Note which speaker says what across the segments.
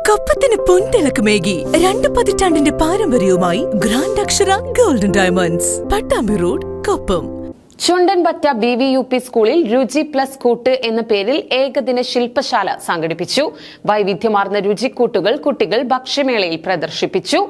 Speaker 1: കൊപ്പത്തിന് പൊൻതിളക്കമേകി 2 പതിറ്റാണ്ടിന്റെ പാരമ്പര്യവുമായി grand Akshara golden diamonds, Pattambi road, Koppam.
Speaker 2: Chundanpatta BVUP സ്കൂളിൽ രുചി പ്ലസ് കൂട്ട് എന്ന പേരിൽ ഏകദിന ശില്പശാല സംഘടിപ്പിച്ചു. വൈവിധ്യമാർന്ന രുചിക്കൂട്ടുകൾ കുട്ടികൾ ഭക്ഷ്യമേളയിൽ പ്രദർശിപ്പിച്ചു.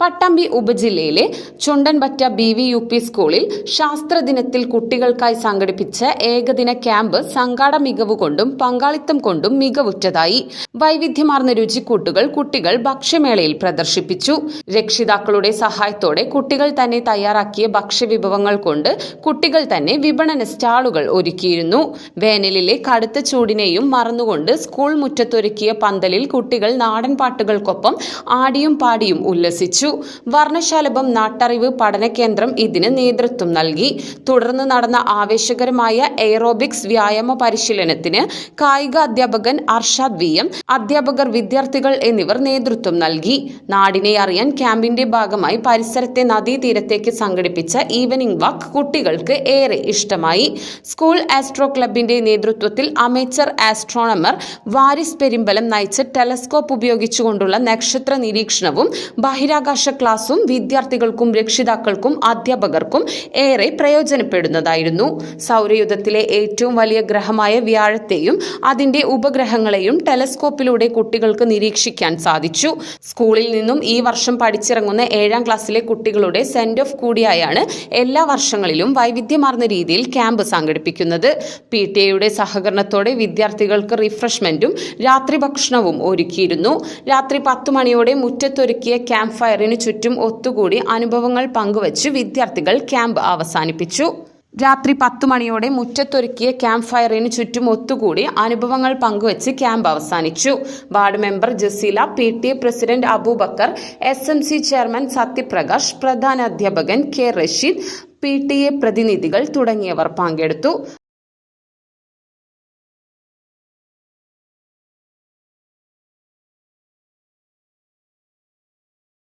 Speaker 2: പട്ടാമ്പി ഉപജില്ലയിലെ ചുണ്ടൻപറ്റ BVUP സ്കൂളിൽ ശാസ്ത്രദിനത്തിൽ കുട്ടികൾക്കായി സംഘടിപ്പിച്ച ഏകദിന ക്യാമ്പ് സംഘാട മികവ് കൊണ്ടും പങ്കാളിത്തം കൊണ്ടും മികവുറ്റതായി. വൈവിധ്യമാർന്ന രുചിക്കൂട്ടുകൾ കുട്ടികൾ ഭക്ഷ്യമേളയിൽ പ്രദർശിപ്പിച്ചു. രക്ഷിതാക്കളുടെ സഹായത്തോടെ കുട്ടികൾ തന്നെ തയ്യാറാക്കിയ ഭക്ഷ്യവിഭവങ്ങൾ കൊണ്ട് കുട്ടികൾ തന്നെ വിപണന സ്റ്റാളുകൾ ഒരുക്കിയിരുന്നു. വേനലിലെ കടുത്ത ചൂടിനെയും മറന്നുകൊണ്ട് സ്കൂൾ മുറ്റത്തൊരുക്കിയ പന്തലിൽ കുട്ടികൾ നാടൻ പാട്ടുകൾക്കൊപ്പം ആടിയും പാടിയും ഉല്ലസിച്ചു. വർണ്ണശാലഭം നാട്ടറിവ് പഠന കേന്ദ്രം ഇതിന് നേതൃത്വം നൽകി. തുടർന്ന് നടന്ന ആവേശകരമായ എയറോബിക്സ് വ്യായാമ പരിശീലനത്തിന് കായിക അധ്യാപകൻ അർഷാദ് VM, അധ്യാപകർ, വിദ്യാർത്ഥികൾ എന്നിവർ നേതൃത്വം നൽകി. നാടിനെ അറിയാൻ ക്യാമ്പിന്റെ ഭാഗമായി പരിസരത്തെ നദീതീരത്തേക്ക് സംഘടിപ്പിച്ച ഈവനിംഗ് വാക്ക് കുട്ടികൾക്ക് ഏറെ ഇഷ്ടമായി. സ്കൂൾ ആസ്ട്രോ ക്ലബിന്റെ നേതൃത്വത്തിൽ അമേച്ചർ ആസ്ട്രോണമർ വാരിസ് പെരുമ്പലം നയിച്ച ടെലസ്കോപ്പ് ഉപയോഗിച്ചുകൊണ്ടുള്ള നക്ഷത്ര നിരീക്ഷണവും ബഹിരാകാശ ക്ലാസും വിദ്യാർത്ഥികൾക്കും രക്ഷിതാക്കൾക്കും അധ്യാപകർക്കും ഏറെ പ്രയോജനപ്പെടുന്നതായിരുന്നു. സൗരയൂഥത്തിലെ ഏറ്റവും വലിയ ഗ്രഹമായ വ്യാഴത്തെയും അതിന്റെ ഉപഗ്രഹങ്ങളെയും ടെലസ്കോപ്പിലൂടെ കുട്ടികൾക്ക് നിരീക്ഷിക്കാൻ സാധിച്ചു. സ്കൂളിൽ നിന്നും ഈ വർഷം പഠിച്ചിറങ്ങുന്ന 7ാം ക്ലാസ്സിലെ കുട്ടികളുടെ സെൻഡ് ഓഫ് കൂടിയായാണ് എല്ലാ വർഷങ്ങളിലും വൈവിധ്യമാർന്ന രീതിയിൽ ക്യാമ്പ് സംഘടിപ്പിക്കുന്നത്. PTA സഹകരണത്തോടെ വിദ്യാർത്ഥികൾക്ക് റിഫ്രഷ്മെന്റും രാത്രി ഭക്ഷണവും ഒരുക്കിയിരുന്നു. രാത്രി 10 മണിയോടെ മുറ്റത്തൊരുക്കിയ ക്യാമ്പ് ഫയറിന് ചുറ്റും ഒത്തുകൂടി അനുഭവങ്ങൾ പങ്കുവച്ച് വിദ്യാർത്ഥികൾ ക്യാമ്പ് അവസാനിപ്പിച്ചു. രാത്രി 10 മണിയോടെ മുറ്റത്തൊരുക്കിയ ക്യാമ്പ് ഫയറിന് ചുറ്റും ഒത്തുകൂടി അനുഭവങ്ങൾ പങ്കുവച്ച് ക്യാമ്പ് അവസാനിച്ചു. Ward member Jaseela, PTA president Abubakar, SMC chairman Satyaprakash, പ്രധാന അധ്യാപകൻ K. റഷീദ്, PTA പ്രതിനിധികൾ തുടങ്ങിയവർ പങ്കെടുത്തു.